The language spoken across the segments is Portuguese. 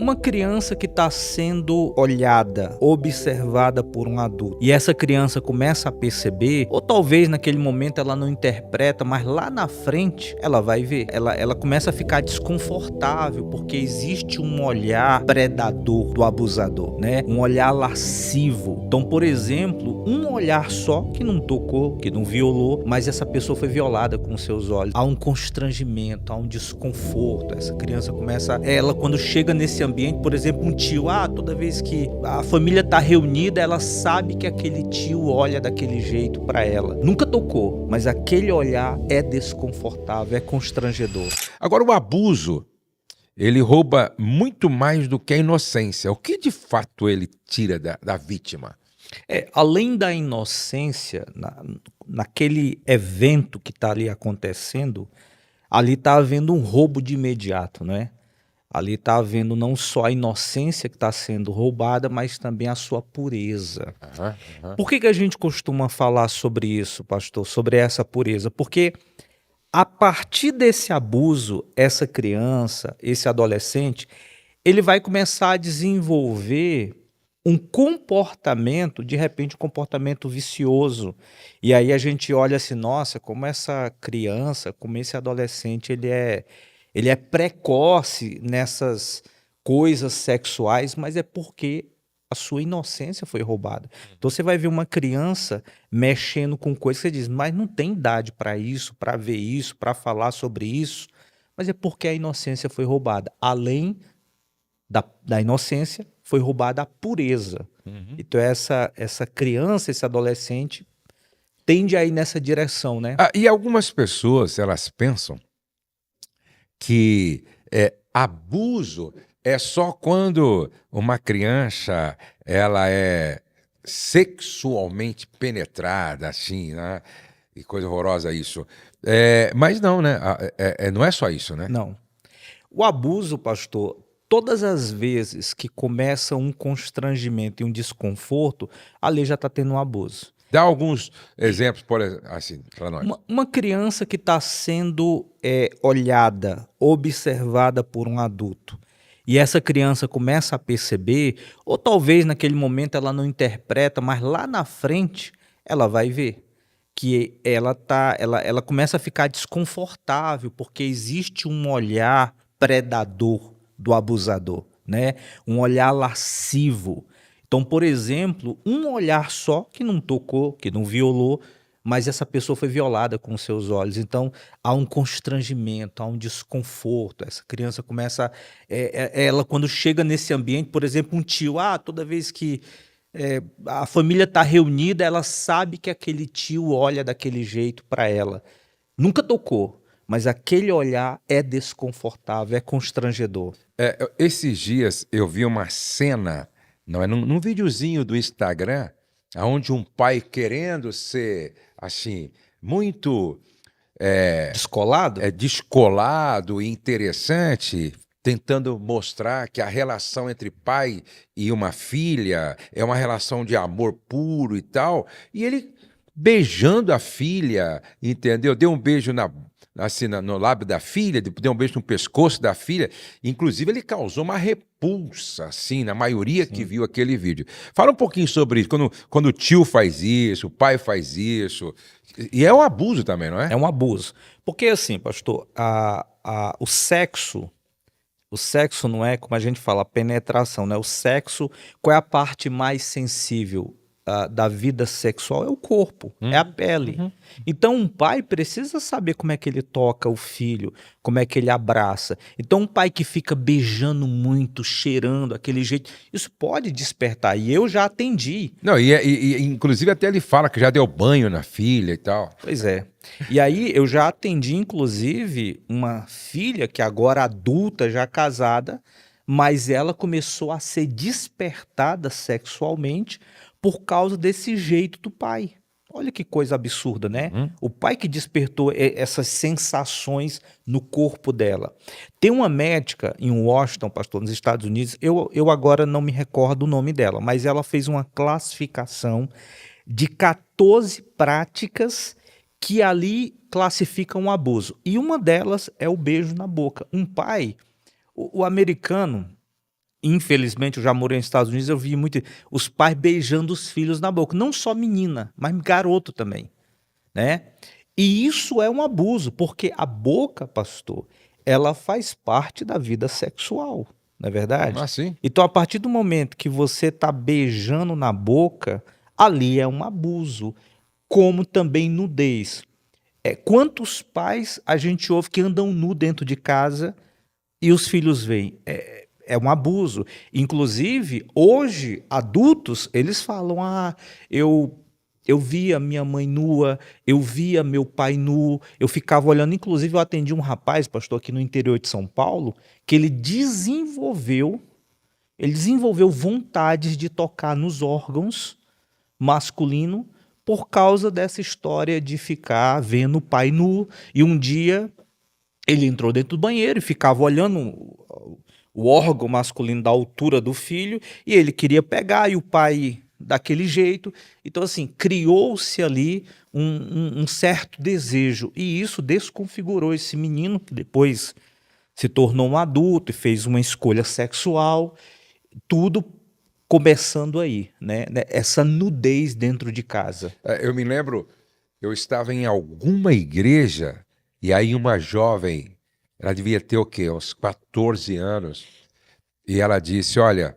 Uma criança que está sendo olhada, observada por um adulto, e essa criança começa a perceber, ou talvez naquele momento ela não interpreta, mas lá na frente ela vai ver. Ela começa a ficar desconfortável, porque existe um olhar predador do abusador, né? Um olhar lascivo. Então, por exemplo, um olhar só que não tocou, que não violou, mas essa pessoa foi violada com seus olhos. Há um constrangimento, há um desconforto. Essa criança começa, ela quando chega nesse ambiente, por exemplo, um tio, toda vez que a família tá reunida, ela sabe que aquele tio olha daquele jeito para ela. Nunca tocou, mas aquele olhar é desconfortável, é constrangedor. Agora, o abuso, ele rouba muito mais do que a inocência. O que de fato ele tira da vítima? Além da inocência, naquele evento que está ali acontecendo, ali está havendo um roubo de imediato, né? Ali está havendo não só a inocência que está sendo roubada, mas também a sua pureza. Aham, aham. Por que a gente costuma falar sobre isso, pastor? Sobre essa pureza? Porque a partir desse abuso, essa criança, esse adolescente, ele vai começar a desenvolver um comportamento, de repente, um comportamento vicioso. E aí a gente olha assim, nossa, como essa criança, como esse adolescente, ele é precoce nessas coisas sexuais, mas é porque a sua inocência foi roubada. Então você vai ver uma criança mexendo com coisas que você diz, mas não tem idade para isso, para ver isso, para falar sobre isso. Mas é porque a inocência foi roubada. Além da inocência, foi roubada a pureza. Então essa criança, esse adolescente, tende a ir nessa direção, né? E algumas pessoas, elas pensam que abuso é só quando uma criança ela é sexualmente penetrada, assim, né? E coisa horrorosa isso. Mas não, né? Não é só isso, né? Não. O abuso, pastor, todas as vezes que começa um constrangimento e um desconforto, ali já está tendo um abuso. Dá alguns exemplos, por exemplo, assim, para nós. Uma criança que está sendo olhada, observada por um adulto, e essa criança começa a perceber, ou talvez naquele momento ela não interpreta, mas lá na frente ela vai ver que ela começa a ficar desconfortável, porque existe um olhar predador do abusador, né? Um olhar lascivo. Então, por exemplo, um olhar só que não tocou, que não violou, mas essa pessoa foi violada com seus olhos. Então, há um constrangimento, há um desconforto. Essa criança começa, ela quando chega nesse ambiente, por exemplo, um tio, toda vez que a família está reunida, ela sabe que aquele tio olha daquele jeito para ela. Nunca tocou, mas aquele olhar é desconfortável, é constrangedor. Esses dias eu vi uma cena, não é, num videozinho do Instagram, onde um pai querendo ser, assim, muito Descolado? descolado e interessante, tentando mostrar que a relação entre pai e uma filha é uma relação de amor puro e tal, e ele beijando a filha, entendeu? Deu um beijo no lábio da filha, deu um beijo no pescoço da filha, inclusive ele causou uma repulsa, assim, na maioria que viu aquele vídeo. Fala um pouquinho sobre isso, quando o tio faz isso, o pai faz isso, e é um abuso também, não é? É um abuso. Porque assim, pastor, o sexo não é, como a gente fala, penetração, né? O sexo, qual é a parte mais sensível da vida sexual? É o corpo, é a pele. Então um pai precisa saber como é que ele toca o filho, como é que ele abraça. Então um pai que fica beijando muito, cheirando, aquele jeito, isso pode despertar. E eu já atendi. Não, inclusive até ele fala que já deu banho na filha e tal. Pois é. E aí eu já atendi, inclusive, uma filha que agora adulta, já casada, mas ela começou a ser despertada sexualmente por causa desse jeito do pai. Olha que coisa absurda, né? O pai que despertou essas sensações no corpo dela. Tem uma médica em Washington, pastor, nos Estados Unidos, eu agora não me recordo o nome dela, mas ela fez uma classificação de 14 práticas que ali classificam um abuso. E uma delas é o beijo na boca. Um pai, o americano, infelizmente, eu já morei nos Estados Unidos, eu vi muito os pais beijando os filhos na boca, não só menina, mas garoto também, né? E isso é um abuso, porque a boca, pastor, ela faz parte da vida sexual, não é verdade? Assim? Então, a partir do momento que você está beijando na boca, ali é um abuso, como também nudez. Quantos pais a gente ouve que andam nu dentro de casa e os filhos veem? É um abuso. Inclusive, hoje, adultos, eles falam: ah, eu via minha mãe nua, eu via meu pai nu, eu ficava olhando. Inclusive, eu atendi um rapaz, pastor, aqui no interior de São Paulo, que ele desenvolveu vontades de tocar nos órgãos masculino por causa dessa história de ficar vendo o pai nu. E um dia ele entrou dentro do banheiro e ficava olhando o órgão masculino da altura do filho e ele queria pegar e o pai daquele jeito. Então, assim, criou-se ali um certo desejo e isso desconfigurou esse menino que depois se tornou um adulto e fez uma escolha sexual, tudo começando aí, né? Essa nudez dentro de casa. Eu me lembro, eu estava em alguma igreja e aí uma jovem, ela devia ter o quê? Uns 14 anos, e ela disse: olha,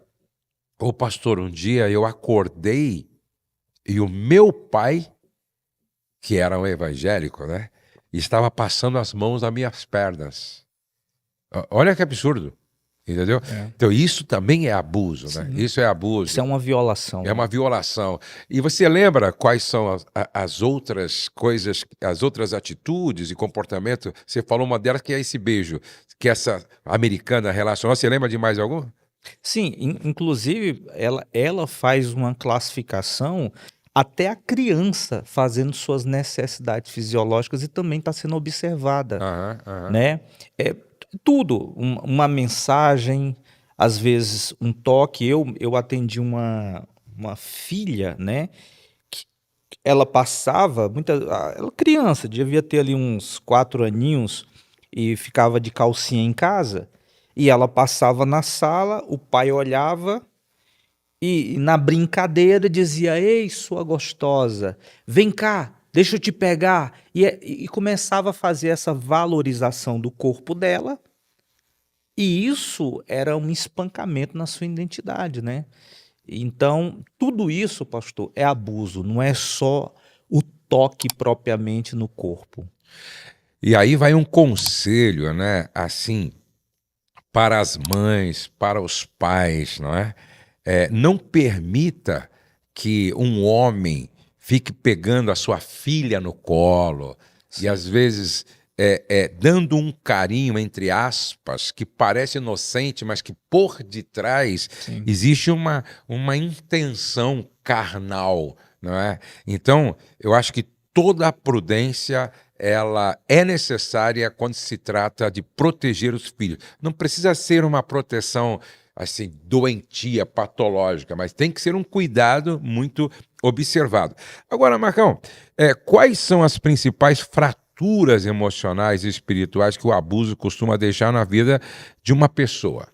ô pastor, um dia eu acordei e o meu pai, que era um evangélico, né, estava passando as mãos nas minhas pernas. Olha que absurdo, entendeu? Então isso também é abuso, né? Sim. Isso é abuso. Isso é uma violação. É uma violação. E você lembra quais são as outras coisas, as outras atitudes e comportamento? Você falou uma delas que é esse beijo, que essa americana relacionou. Você lembra de mais algum? Sim, inclusive ela faz uma classificação até a criança fazendo suas necessidades fisiológicas e também está sendo observada, Aham, aham. né? Tudo, uma mensagem, às vezes um toque. Eu atendi uma filha, né? Que ela passava, ela criança, devia ter ali uns 4 aninhos e ficava de calcinha em casa. E ela passava na sala, o pai olhava e na brincadeira dizia: ei, sua gostosa, vem cá, deixa eu te pegar. E começava a fazer essa valorização do corpo dela. E isso era um espancamento na sua identidade, né? Então, tudo isso, pastor, é abuso, não é só o toque propriamente no corpo. E aí vai um conselho, né? Assim, para as mães, para os pais, não é? Não permita que um homem fique pegando a sua filha no colo e às vezes dando um carinho, entre aspas, que parece inocente, mas que por detrás Sim. existe uma intenção carnal, não é? Então, eu acho que toda a prudência ela é necessária quando se trata de proteger os filhos. Não precisa ser uma proteção assim doentia, patológica, mas tem que ser um cuidado muito observado. Agora, Marcão, quais são as principais fraturas emocionais e espirituais que o abuso costuma deixar na vida de uma pessoa?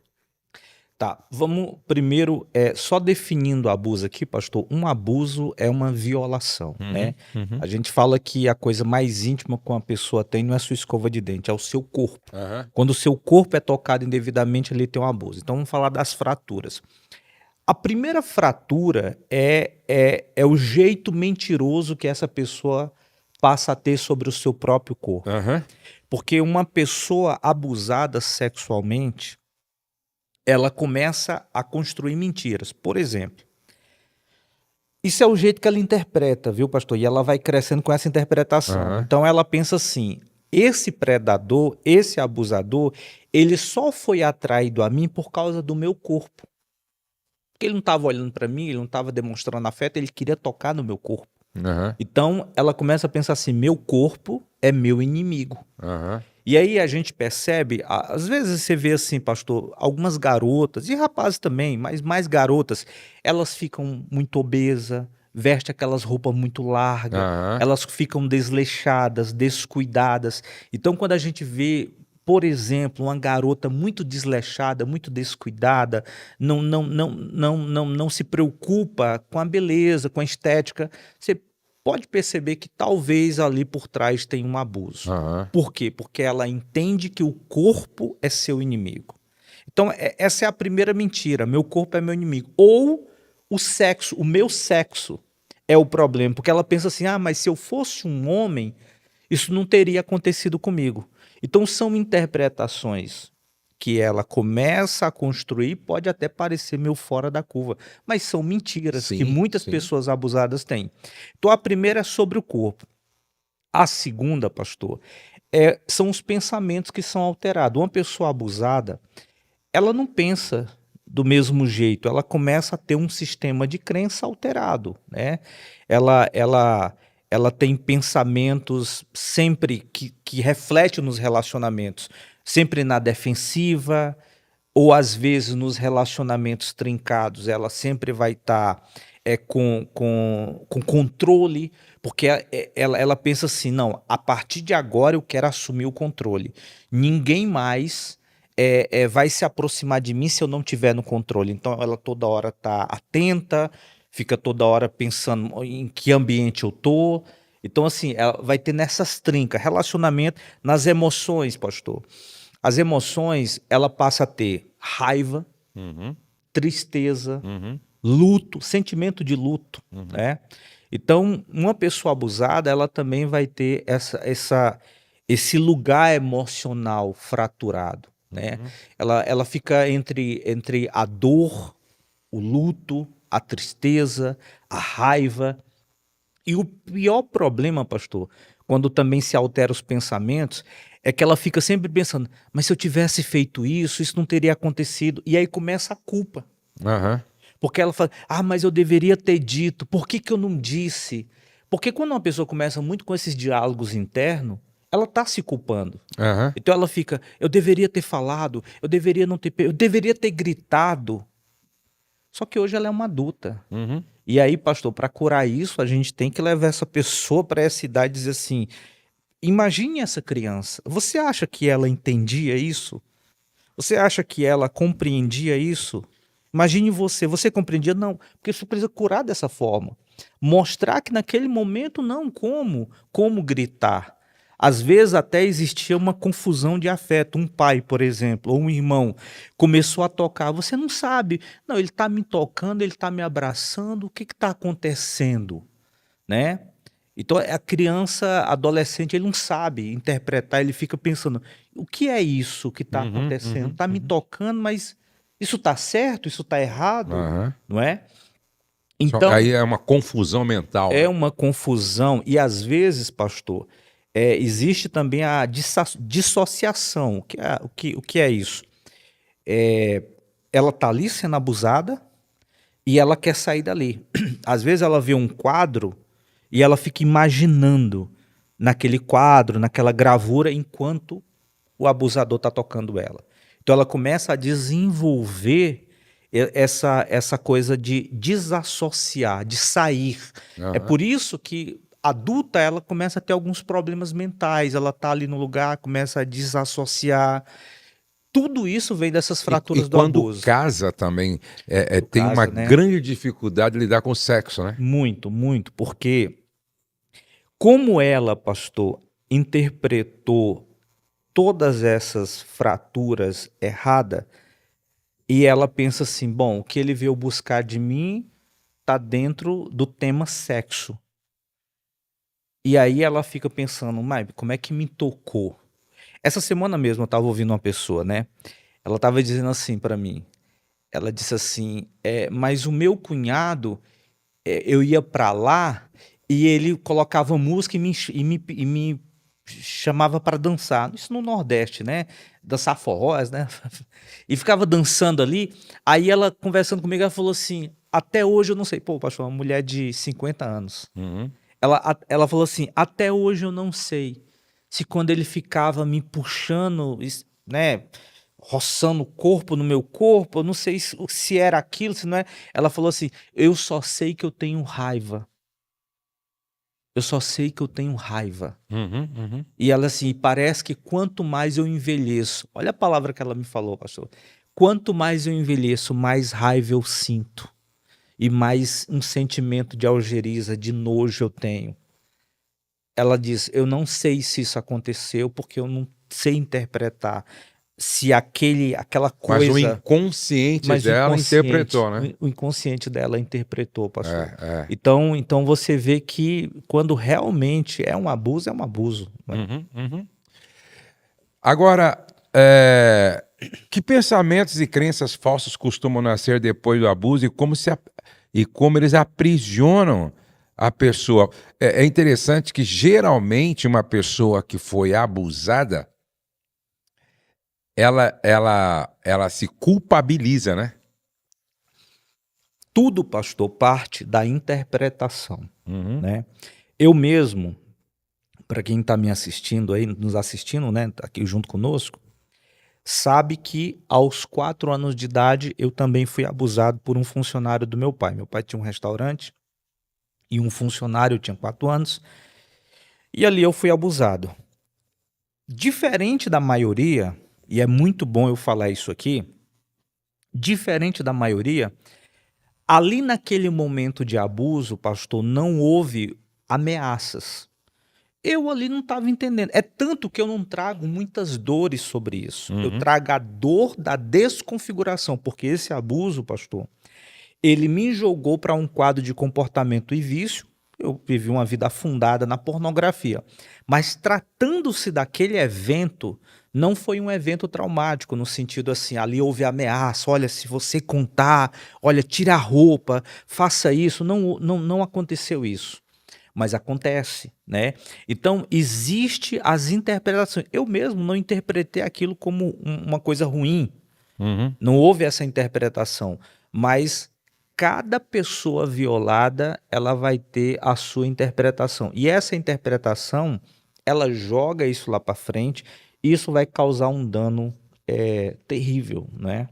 Tá, vamos primeiro, só definindo abuso aqui, pastor. Um abuso é uma violação, né? A gente fala que a coisa mais íntima que uma pessoa tem não é a sua escova de dente, é o seu corpo. Aham. Quando o seu corpo é tocado indevidamente, ali tem um abuso. Então vamos falar das fraturas. A primeira fratura é o jeito mentiroso que essa pessoa passa a ter sobre o seu próprio corpo. Aham. Porque uma pessoa abusada sexualmente, ela começa a construir mentiras. Por exemplo, isso é o jeito que ela interpreta, viu, pastor? E ela vai crescendo com essa interpretação. Aham. Então ela pensa assim: esse predador, esse abusador, ele só foi atraído a mim por causa do meu corpo. Porque ele não estava olhando para mim, ele não estava demonstrando afeto, ele queria tocar no meu corpo. Aham. Então ela começa a pensar assim: meu corpo é meu inimigo. Aham. E aí a gente percebe, às vezes você vê assim, pastor, algumas garotas, e rapazes também, mas mais garotas, elas ficam muito obesas, vestem aquelas roupas muito largas, Aham. elas ficam desleixadas, descuidadas. Então quando a gente vê por exemplo, uma garota muito desleixada, muito descuidada, não se preocupa com a beleza, com a estética, você pode perceber que talvez ali por trás tem um abuso. Aham. Por quê? Porque ela entende que o corpo é seu inimigo. Então, essa é a primeira mentira. Meu corpo é meu inimigo. Ou o sexo, o meu sexo é o problema. Porque ela pensa assim, mas se eu fosse um homem, isso não teria acontecido comigo. Então, são interpretações que ela começa a construir, pode até parecer meio fora da curva, mas são mentiras que Sim, muitas sim. pessoas abusadas têm. Então, a primeira é sobre o corpo. A segunda, pastor, são os pensamentos que são alterados. Uma pessoa abusada, ela não pensa do mesmo jeito, ela começa a ter um sistema de crença alterado, né? Ela tem pensamentos sempre que refletem nos relacionamentos, sempre na defensiva, ou às vezes nos relacionamentos trincados, ela sempre vai estar com controle, porque ela pensa assim, não, a partir de agora eu quero assumir o controle. Ninguém mais vai se aproximar de mim se eu não tiver no controle. Então ela toda hora está atenta, fica toda hora pensando em que ambiente eu tô. Então assim, ela vai ter nessas trincas, relacionamento, nas emoções, pastor. As emoções, ela passa a ter raiva, Uhum, tristeza, uhum, luto, sentimento de luto, uhum. né? Então, uma pessoa abusada, ela também vai ter esse lugar emocional fraturado, né? Uhum. Ela fica entre a dor, o luto, a tristeza, a raiva. E o pior problema, pastor, quando também se altera os pensamentos, é que ela fica sempre pensando, mas se eu tivesse feito isso não teria acontecido. E aí começa a culpa. Aham. Porque ela fala, mas eu deveria ter dito, por que que eu não disse? Porque quando uma pessoa começa muito com esses diálogos internos, ela está se culpando. Aham. Então ela fica, eu deveria ter falado, eu deveria não ter, eu deveria ter gritado. Só que hoje ela é uma adulta. Uhum. E aí, pastor, para curar isso, a gente tem que levar essa pessoa para essa idade e dizer assim, imagine essa criança. Você acha que ela entendia isso? Você acha que ela compreendia isso? Imagine você compreendia? Não, porque você precisa curar dessa forma. Mostrar que naquele momento não, como gritar. Às vezes até existia uma confusão de afeto. Um pai, por exemplo, ou um irmão, começou a tocar. Você não sabe. Não, ele está me tocando, ele está me abraçando. O que está acontecendo? Né? Então a criança, adolescente, ele não sabe interpretar, ele fica pensando, o que é isso que está Uhum, acontecendo? uhum, Está me uhum. tocando, mas isso está certo? Isso está errado? Aham. Não é? Aí Então, é uma confusão mental, é né? uma confusão e às vezes, pastor, existe também a dissociação. O que é isso? Ela está ali sendo abusada e ela quer sair dali. Às vezes ela vê um quadro e ela fica imaginando naquele quadro, naquela gravura, enquanto o abusador está tocando ela. Então ela começa a desenvolver essa coisa de desassociar, de sair. É Aham. por isso que adulta ela começa a ter alguns problemas mentais, ela está ali no lugar, começa a desassociar. Tudo isso vem dessas E fraturas do quando abuso. casa também, Do tem uma caso, né? grande dificuldade de lidar com o sexo, né? Muito, muito, porque como ela, pastor, interpretou todas essas fraturas errada e ela pensa assim, bom, o que ele veio buscar de mim tá dentro do tema sexo. E aí ela fica pensando, mas como é que me tocou? Essa semana mesmo eu tava ouvindo uma pessoa, né? Ela tava dizendo assim pra mim. Ela disse assim, mas o meu cunhado, eu ia pra lá e ele colocava música e me chamava para dançar. Isso no Nordeste, né? Dançar forrós, né? E ficava dançando ali. Aí ela conversando comigo, ela falou assim: até hoje eu não sei. Pô, pastor, uma mulher de 50 anos. Uhum. Ela falou assim: até hoje eu não sei se quando ele ficava me puxando, né? Roçando o corpo no meu corpo, eu não sei se era aquilo, se não é. Ela falou assim: eu só sei que eu tenho raiva. eu só sei que eu tenho raiva. Uhum. E ela assim, parece que quanto mais eu envelheço, olha a palavra que ela me falou, pastor. Quanto mais eu envelheço, mais raiva eu sinto. E mais um sentimento de algeriza, de nojo eu tenho. Ela diz, eu não sei se isso aconteceu, porque eu não sei interpretar se aquela Mas o coisa, inconsciente mas dela interpretou, né? o inconsciente dela interpretou, pastor. É. Então você vê que quando realmente é um abuso, né? Uhum. Agora, que pensamentos e crenças falsas costumam nascer depois do abuso e como eles aprisionam a pessoa? É interessante que geralmente uma pessoa que foi abusada, ela se culpabiliza, né? Tudo, pastor, parte da interpretação, Uhum. né? Eu mesmo, para quem está me assistindo aí, nos assistindo, né, tá aqui junto conosco, sabe que aos 4 anos de idade eu também fui abusado por um funcionário do meu pai. Meu pai tinha um restaurante e um funcionário tinha 4 anos e ali eu fui abusado. Diferente da maioria, e é muito bom eu falar isso aqui, diferente da maioria, ali naquele momento de abuso, pastor, não houve ameaças. Eu ali não estava entendendo. É tanto que eu não trago muitas dores sobre isso. Eu Uhum. trago a dor da desconfiguração, porque esse abuso, pastor, ele me jogou para um quadro de comportamento e vício. Eu vivi uma vida afundada na pornografia. Mas tratando-se daquele evento, não foi um evento traumático, no sentido assim, ali houve ameaça, olha, se você contar, olha, tira a roupa, faça isso. Não aconteceu isso. Mas acontece, né? Então, existe as interpretações. Eu mesmo não interpretei aquilo como uma coisa ruim. Uhum. Não houve essa interpretação. Mas cada pessoa violada, ela vai ter a sua interpretação. E essa interpretação, ela joga isso lá para frente, e isso vai causar um dano terrível, né?